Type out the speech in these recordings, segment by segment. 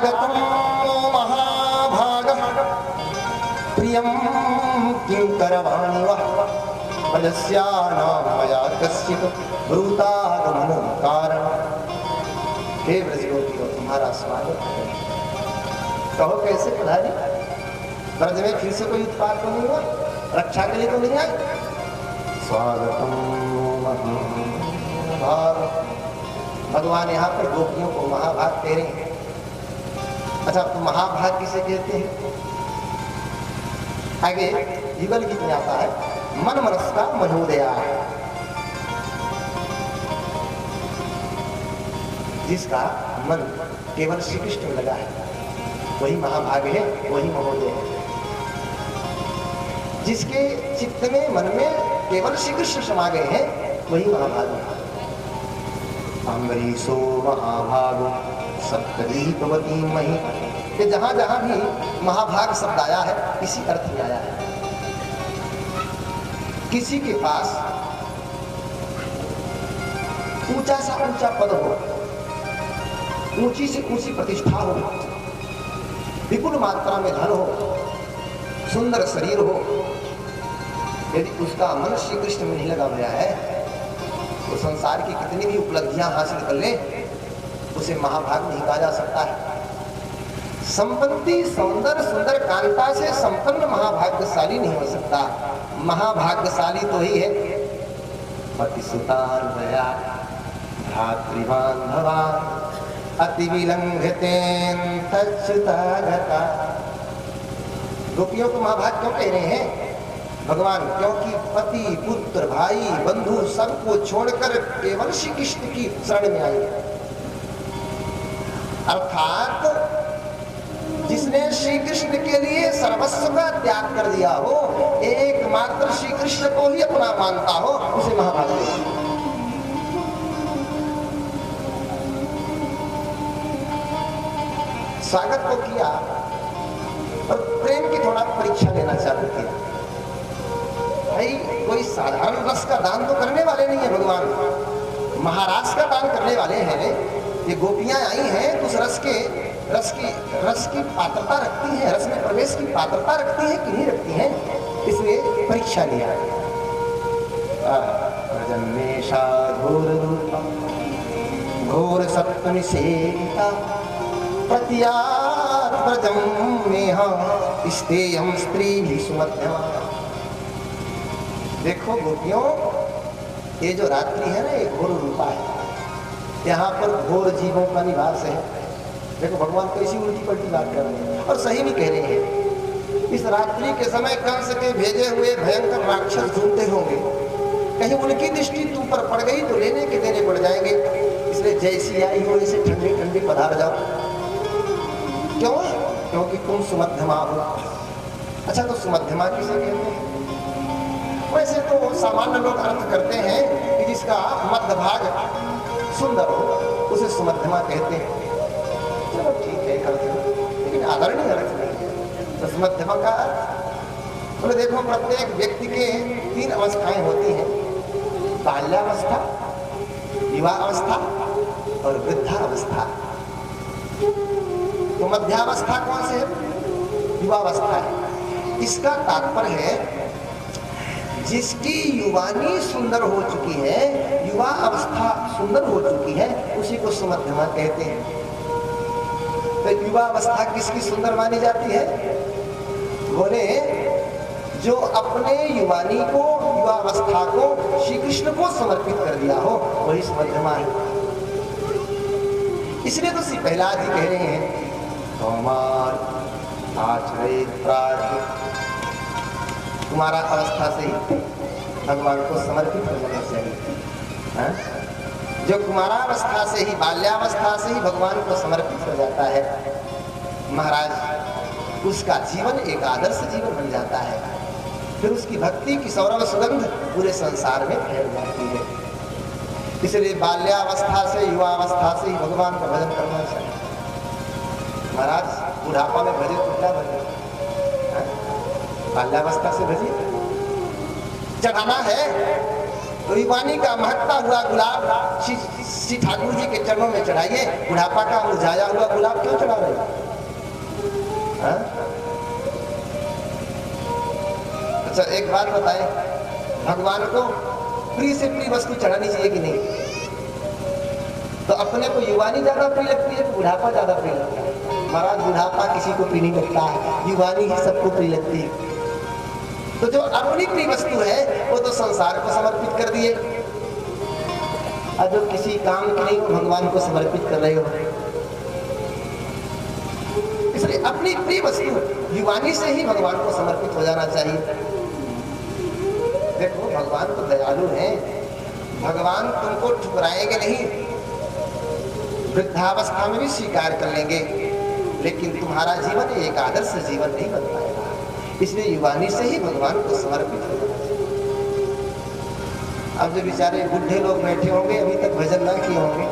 स्वागतं महाभाग प्रियं किं करवाणि वः पदस्यानां मया कश्चित् ब्रूतागमनं कारण। हे ब्रजगोपियों, तुम्हारा स्वागत है। कहो कैसे पधारी? ब्रज में फिर से कोई उत्पात तो नहीं हुआ? रक्षा के लिए तो नहीं आए? स्वागतम महाभाग। भगवान यहाँ पर गोपियों को महाभाग कह रहे हैं। अच्छा, तो महाभाग किसे कहते हैं? आगे युगल गीत में आता है, मन मनस्का मनोदया। जिसका मन केवल श्री कृष्ण में लगा है वही महाभाग है, वही महोदय है। जिसके चित्त में मन में केवल श्री कृष्ण समा गए हैं वही महाभाग है। अम्बरीशो महाभागो सप्तदीपवती मही। कि जहां जहां भी महाभाग शब्द आया है इसी अर्थ में आया है। किसी के पास ऊंचा सा ऊंचा पद हो, ऊंची से ऊंची प्रतिष्ठा हो, विपुल मात्रा में धन हो, सुंदर शरीर हो, यदि उसका मन श्री कृष्ण में नहीं लगा हुआ है तो संसार की कितनी भी उपलब्धियां हासिल कर ले उसे महाभाग नहीं कहा जा सकता है। संपत्ति सौंदर्य सुंदर कांता से संपन्न महाभाग्यशाली नहीं हो सकता। महाभाग्यशाली तो ही है पतिसुतान दया भातृवान भवान अति विलंघतेन तच्युतागता। गोपियों को महाभाग क्यों कह रहे हैं भगवान? क्योंकि पति पुत्र भाई बंधु सबको छोड़कर केवल श्री कृष्ण की शरण में आई। अर्थात जिसने श्री कृष्ण के लिए सर्वस्व का त्याग कर दिया हो, एकमात्र श्री कृष्ण को ही अपना मानता हो, उसे महाभाग कहते हैं। स्वागत को किया और प्रेम की थोड़ा परीक्षा लेना चालू किया। भाई कोई साधारण रस का दान तो करने वाले नहीं है भगवान, महाराज का दान करने वाले हैं। ये गोपियां आई हैं तो उस रस की पात्रता रखती हैं, रस में प्रवेश की पात्रता रखती हैं कि नहीं रखती हैं, इसलिए परीक्षा लिया। घोर सप्तमी सेविता प्रत्यात व्रजम मेहा स्तेयम स्त्री सुमध्यमा। देखो गोपियों, ये जो रात्रि है ना, ये घोर रूपा है। यहाँ पर घोर जीवों का निवास है। देखो भगवान कैसी उल्टी पलटी बात कर रहे हैं और सही भी कह रहे हैं। इस रात्रि के समय कंस के भेजे हुए भयंकर राक्षस घूमते होंगे, कहीं उनकी दृष्टि तुम पर पड़ गई तो लेने के देने पड़ जाएंगे। इसलिए जैसी आई हो ऐसे ठंडे ठंडे पधार जाओ। क्यों? क्योंकि तुम सुमध्यमा हो। अच्छा, तो सुमध्यमा किसे कहते हैं? वैसे तो सामान्य लोग अर्थ करते हैं कि जिसका मध्य भाग सुंदर हो उसे सुमध्यमा कहते हैं। चलो ठीक है, करते हैं, लेकिन आदरणीय अर्थ नहीं है। तो सुमध्यमा का अर्थ बोले, देखो प्रत्येक व्यक्ति के 3 अवस्थाएं होती हैं, बाल्यावस्था, युवावस्था और वृद्धावस्था। तो मध्यावस्था कौन से है? युवावस्था है। इसका तात्पर्य है जिसकी युवानी सुंदर हो चुकी है, युवा अवस्था सुंदर हो चुकी है, उसी को सुमध्यमा कहते हैं। तो युवा अवस्था किसकी सुंदर मानी जाती है? बोले जो अपने युवानी को, युवा अवस्था को श्री कृष्ण को समर्पित कर दिया हो वही सुमध्यमा है। इसलिए तो श्री प्रहलाद जी कह रहे हैं, तुम्हारा अवस्था से ही भगवान को समर्पित कर देना चाहिए। जो कुमारावस्था से ही, बाल्यावस्था से ही भगवान को समर्पित हो जाता है महाराज, उसका जीवन एक आदर्श जीवन बन जाता है। फिर उसकी भक्ति की सौरभ सुगंध पूरे संसार में फैल जाती है। इसलिए बाल्यावस्था से, युवावस्था से ही भगवान का भजन करना चाहिए। महाराज बुढ़ापा में भजे तो क्या भजे? बाल्यावस्था से भजिए। चढ़ाना है तो तो युवानी का महकता हुआ गुलाब श्री ठाकुर जी के चरणों में चढ़ाइए। बुढ़ापा का मुरझाया हुआ गुलाब क्यों चढ़ा रहे हो? अच्छा एक बात बताएं, भगवान को प्रिय से प्रिय वस्तु चढ़ानी चाहिए कि नहीं? तो अपने को युवानी ज्यादा प्रिय लगती है, बुढ़ापा ज्यादा प्रिय लगता है? महाराज बुढ़ापा किसी को प्रिय नहीं लगता है, युवानी ही सबको प्रिय लगती है। तो जो अपनी प्रिय वस्तु है वो तो संसार को समर्पित कर दिए, और जो किसी काम के लिए भगवान को समर्पित कर रहे हो। इसलिए अपनी प्रिय वस्तु युवानी से ही भगवान को समर्पित हो जाना चाहिए। देखो भगवान तो दयालु हैं, भगवान तुमको ठुकराएंगे नहीं, वृद्धावस्था में भी स्वीकार कर लेंगे, लेकिन तुम्हारा जीवन एक आदर्श जीवन नहीं बन पाएगा। इसलिए युवानी से ही भगवान को समर्पित हो जाना चाहिए। अब जो बेचारे बुढ़े लोग बैठे होंगे, अभी तक भजन ना किए होंगे,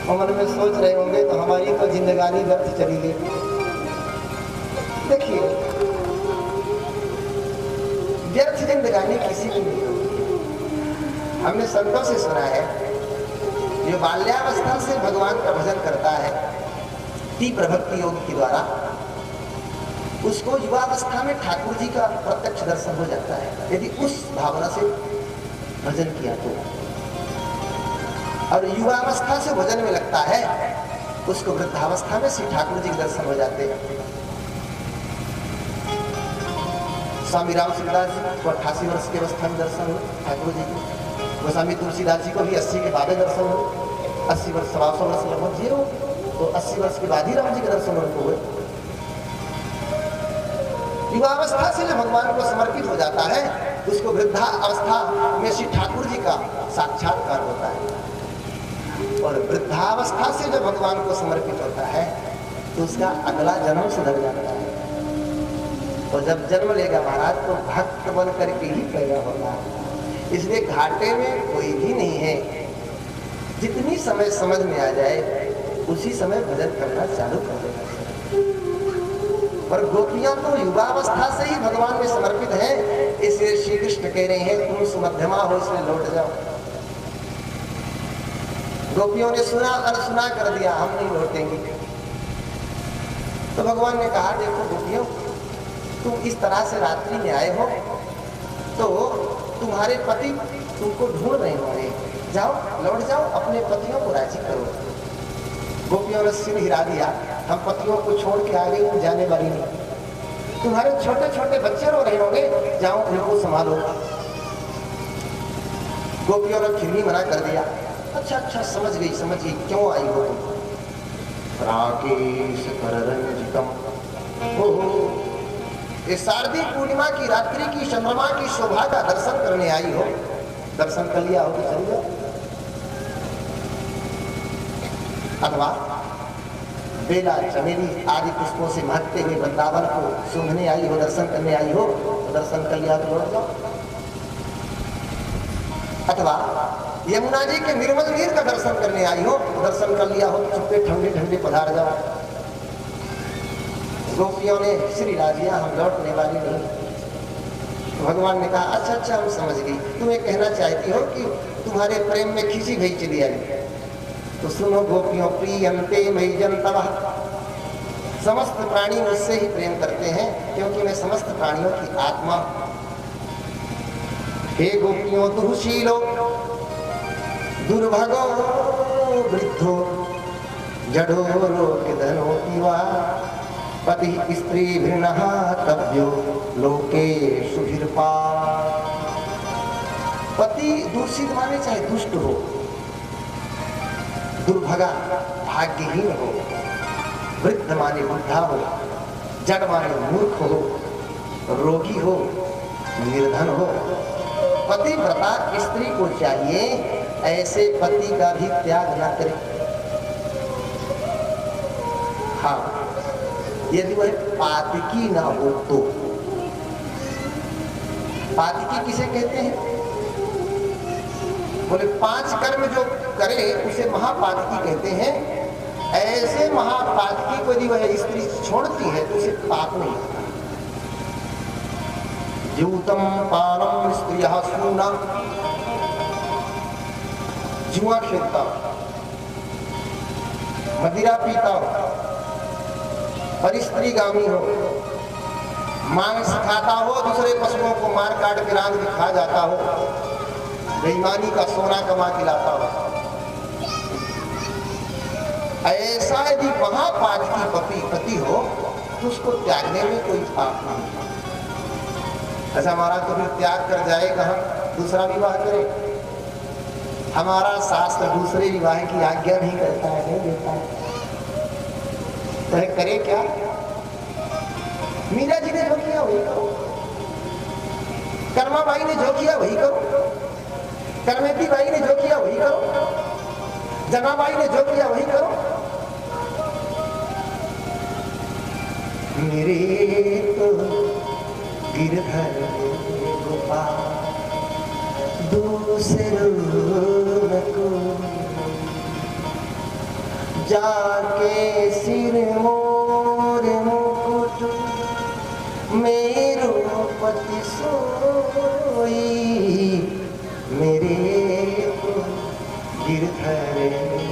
और मन में सोच रहे होंगे तो हमारी तो जिंदगानी व्यर्थ चली गई। देखिए व्यर्थ जिंदगानी किसी की नहीं होती। हमने संतों से सुना है, जो बाल्यावस्था से भगवान का भजन करता है तीव्र भक्ति योग के द्वारा, उसको युवावस्था में ठाकुर जी का प्रत्यक्ष दर्शन हो जाता है, यदि उस भावना से भजन किया तो। और युवावस्था से भजन में लगता है, उसको वृद्धावस्था में श्री ठाकुर जी के दर्शन हो जाते हैं। स्वामी राम सिंहदास जी को 88 वर्ष की अवस्था में दर्शन हुए ठाकुर जी को। गोस्वामी तुलसीदास जी को भी 80 के बाद दर्शन हुए। 80 वर्ष 100 वर्ष लगभग जिए, तो 80 वर्ष के बाद ही राम जी के दर्शन उनको हुए। युवावस्था से जो भगवान को समर्पित हो जाता है, उसको वृद्धा अवस्था में श्री ठाकुर जी का साक्षात्कार होता है। और वृद्धावस्था से जो भगवान को समर्पित होता है, तो उसका अगला जन्म सुधर जाता है। और जब जन्म लेगा महाराज, तो भक्त बन करके ही पैदा होगा। इसलिए घाटे में कोई भी नहीं है। जितनी समय समझ में आ जाए, उसी समय भजन करना चालू कर देना। पर गोपियां तो युवावस्था से ही भगवान में समर्पित हैं। इसलिए श्री कृष्ण कह रहे हैं, तुम सुमध्यमा हो, इसलिए लौट जाओ। गोपियों ने सुना अनसुना कर दिया, हम नहीं लौटेंगे। तो भगवान ने कहा, देखो गोपियों, तुम इस तरह से रात्रि में आए हो, तो तुम्हारे पति तुमको ढूंढ रहे होंगे, जाओ लौट जाओ, अपने पतियों को राजी करो। गोपियों ने सिर हिला दिया, हम पतियों को छोड़ के आगे हम जाने वाली नहीं। तुम्हारे छोटे छोटे बच्चे रो रहे होंगे, जाओ उनको संभालो। गोपियों ने फिर भी मना कर दिया। अच्छा अच्छा, समझ गई क्यों आई हो तुम? राकेश कररंजितम, ये शारदीय पूर्णिमा की रात्रि की चंद्रमा की शोभा का दर्शन करने आई हो। दर्शन कर लिया हो तो चल जाओ। अथवा बेला चमेली आदि पुष्पों से महकते हुए वृंदावन को सूंघने आई हो, दर्शन करने आई हो, तो दर्शन कर लिया तो लौट जाओ। अथवा यमुना जी के निर्मल नीर का दर्शन करने आई हो, तो दर्शन कर लिया हो, तो चुपके ठंडे ठंडे पधार जाओ। गोपियों ने श्री राजिया, हम लौटने वाली नहीं। भगवान ने कहा, अच्छा अच्छा, हम समझ गई, तुम्हें कहना चाहती हो कि तुम्हारे प्रेम में खिंची भई चली आई। तो सुनो गोपियों, प्रियंते मयि जन्तवः, समस्त प्राणी मुझसे ही प्रेम करते हैं, क्योंकि मैं समस्त प्राणियों की आत्मा। हे गोपियों, दुःशीलो दुर्भगो वृद्धो जडो रोगधनोऽपि वा पति स्त्री भिन्नः तभ्यो लोके सुभिर्पा। पति दूषित माने चाहे दुष्ट हो, दुर्भगा भाग्यहीन हो, वृद्ध माने बुढ़ा हो, जड़ माने मूर्ख हो, रोगी हो, निर्धन हो, पतिव्रता स्त्री को चाहिए ऐसे पति का भी त्याग न करे। हाँ, यदि वह पातकी ना हो तो। पातकी किसे कहते हैं? बोले 5 कर्म जो करे उसे महापातकी कहते हैं। ऐसे महापातकी को यदि वह स्त्री छोड़ती है तो उसे पाप नहीं लगता। यूतम पानम स्त्रियः सूना, जुआ खेलता हो, मदिरा पीता हो, परिस्त्रीगामी हो, मांस खाता हो, दूसरे पशुओं को मार काट के रांग खा जाता हो, बेईमानी का सोना कमा के लाता हो, ऐसा यदि महापाप की पति हो तो उसको त्यागने में कोई पाप नहीं। ऐसा हमारा तो फिर त्याग कर जाए कहाँ, दूसरा विवाह करे। हमारा शास्त्र दूसरे विवाह की आज्ञा नहीं करता है, नहीं देता है, तो करे क्या? मीरा जी ने जो किया वही करो, कर्मा बाई ने जो किया वही करो, करमेती बाई ने जो किया वही करो, जनाबाई ने जो किया वही करो। मेरे तो गिरधर गोपाल दूसरों को जाके सिर मोर मुकुट मेरो पति सोई, मेरे तो गिरधर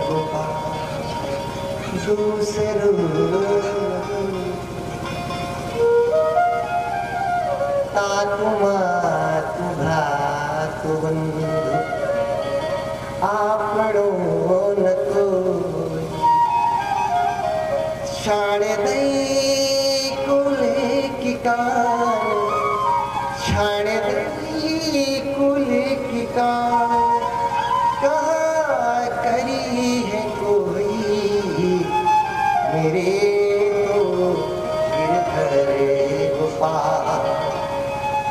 गोपाल दूसरों तातु मातु भ्रातु बंधु आपणो न कोई, छाड़े दई कुले की कान, छाड़े दई कुले की कान, कहाँ करी है कोई, मेरे तो गिरधर गोपाल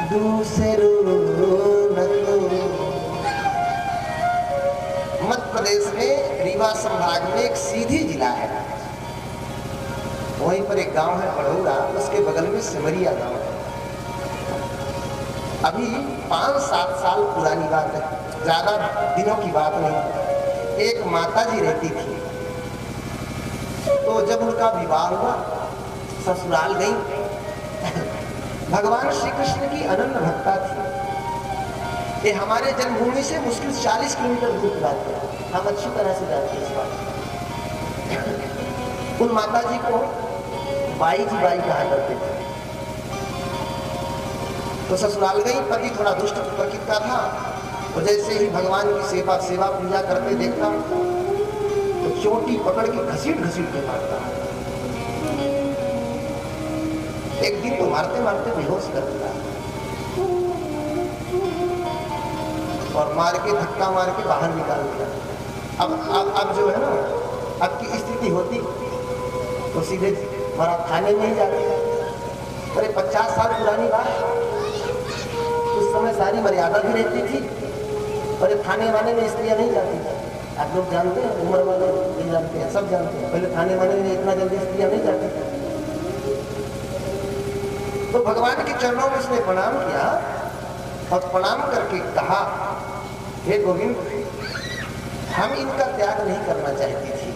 दूसरों न कोई। मध्य प्रदेश में रीवा संभाग में एक सीधी जिला है, वहीं पर एक गांव है पढ़ौरा, उसके बगल में सिमरिया गांव है। अभी 5-7 साल पुरानी बात है, ज्यादा दिनों की बात नहीं। एक माता जी रहती थी, तो जब उनका विवाह हुआ ससुराल गई। भगवान श्री कृष्ण की अनन्य भक्ता थी। ये हमारे जन्मभूमि से मुश्किल 40 किलोमीटर दूर जाते हैं, हम अच्छी तरह से जाते हैं इस बात। उन माता जी को बाई जी बाई कहा करते थे। तो ससुराल गई, पति थोड़ा दुष्ट प्रकृति का था, तो जैसे ही भगवान की सेवा पूजा करते देखता तो चोटी पकड़ के घसीट के मारता। एक दिन तो मारते मारते बेहोश कर दिया और मार के धक्का मार के बाहर निकाल दिया। अब जो है ना, अब की स्थिति होती तो सीधे हमारा थाने में ही जाते। अरे 50 साल पुरानी बात, उस समय सारी मर्यादा भी रहती थी, और थाने वाने में स्त्रियां नहीं जाती थी। आप लोग जानते हैं, उम्र वाले नहीं जानते हैं, सब जानते हैं, पहले थाने वाने में इतना जल्दी स्त्रियां नहीं जाती थी। तो भगवान के चरणों में उसने प्रणाम किया और प्रणाम करके कहा, हे गोविंद, हम इनका त्याग नहीं करना चाहती थी,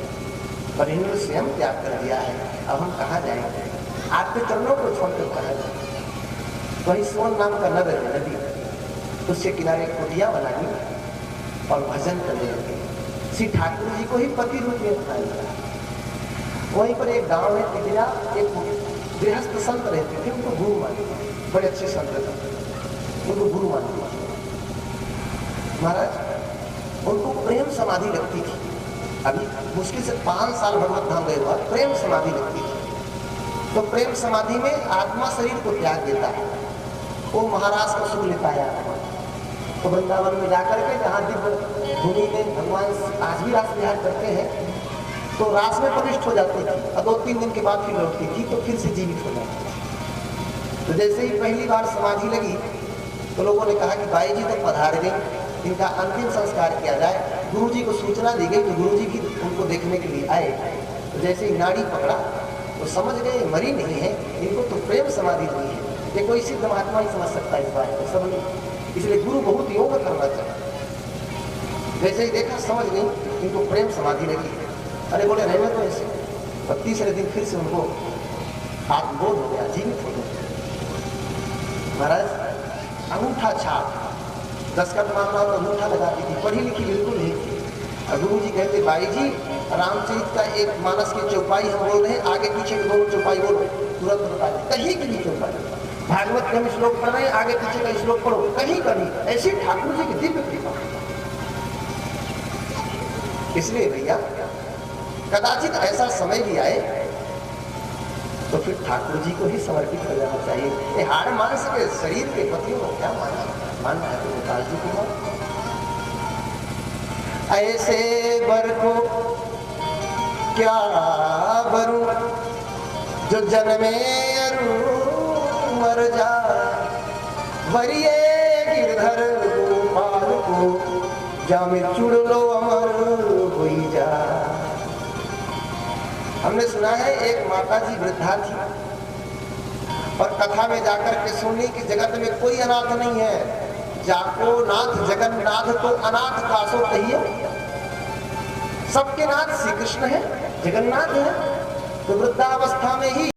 पर इन्होंने स्वयं त्याग कर दिया है, अब हम कहाँ जाएंगे? आपके चरणों को छोड़कर कहाँ जाए? वही सोन नाम का नगर है, नदी, उसके किनारे कुटिया बनाई और भजन करने लगे। श्री ठाकुर जी को ही पति रूप में उठाया। वहीं पर एक गांव है तिगरा, एक गृहस्थ संत रहते थे, उनको गुरु मानते, बड़े अच्छे संत थे, उनको गुरु मानते। महाराज उनको प्रेम समाधि लगती थी। अभी मुश्किल से 5 साल भगवत धाम गए बाद प्रेम समाधि लगती थी। तो प्रेम समाधि में आत्मा शरीर को त्याग देता है, वो महाराज को सुख लेता है आत्मा। तो वृंदावन में जाकर के जहाँ दिव्य भूमि में भगवान आज भी रास विहार करते हैं, तो रास में प्रविष्ट हो जाती थी और 2-3 दिन के बाद फिर लौटती थी, तो फिर से जीवित हो जाती थी। तो जैसे ही पहली बार समाधि लगी तो लोगों ने कहा कि बाई जी तो पधार गई, इनका अंतिम संस्कार किया जाए। गुरुजी को सूचना दी गई, तो गुरुजी भी उनको देखने के लिए आए। तो जैसे ही नाड़ी पकड़ा तो समझ गए मरी नहीं है, इनको तो प्रेम समाधि हुई है। ये कोई सिद्ध महात्मा ही समझ सकता है इस बात को, सब नहीं। इसलिए गुरु बहुत योग करना चाहिए। जैसे ही देखा समझ गई इनको प्रेम समाधि लगी। अरे बोले रहने तो ऐसे, और तीसरे दिन फिर से उनको आत्मबोध हो गया, जीवित हो गया। महाराज अंगूठा छाप, दस्खत मारना हो तो अंगूठा लगाती थी, पढ़ी लिखी बिल्कुल नहीं थी। और गुरु जी कहते भाई जी रामचरित का एक मानस की चौपाई हम बोल रहे हैं, आगे पीछे की दोनों चौपाई बोलो, तुरंत बता दे, कहीं की भी चौपाई। भागवत के हम श्लोक पढ़ रहे हैं, आगे पीछे का श्लोक पढ़ो, कहीं कभी ऐसी ठाकुर जी की दिव्य कृपा। इसलिए भैया कदाचित ऐसा समय भी आए तो फिर ठाकुर जी को ही समर्पित कर जाना चाहिए। ये हाड़ मांस के शरीर के पतियों को क्या मानना है तो गोपाल जी को मानो। ऐसे वर को क्या वरू जो जन्मे अरु मर जा, वरिये गिरधर गोपाल को जामे चुड़ लो अमर होई जा। हमने सुना है एक माता जी वृद्धा थी और कथा में जाकर के सुनी कि जगत में कोई अनाथ नहीं है, जाको नाथ जगन्नाथ तो अनाथ कासो कहिए। सबके नाथ श्री कृष्ण है, जगन्नाथ है। तो वृद्धावस्था में ही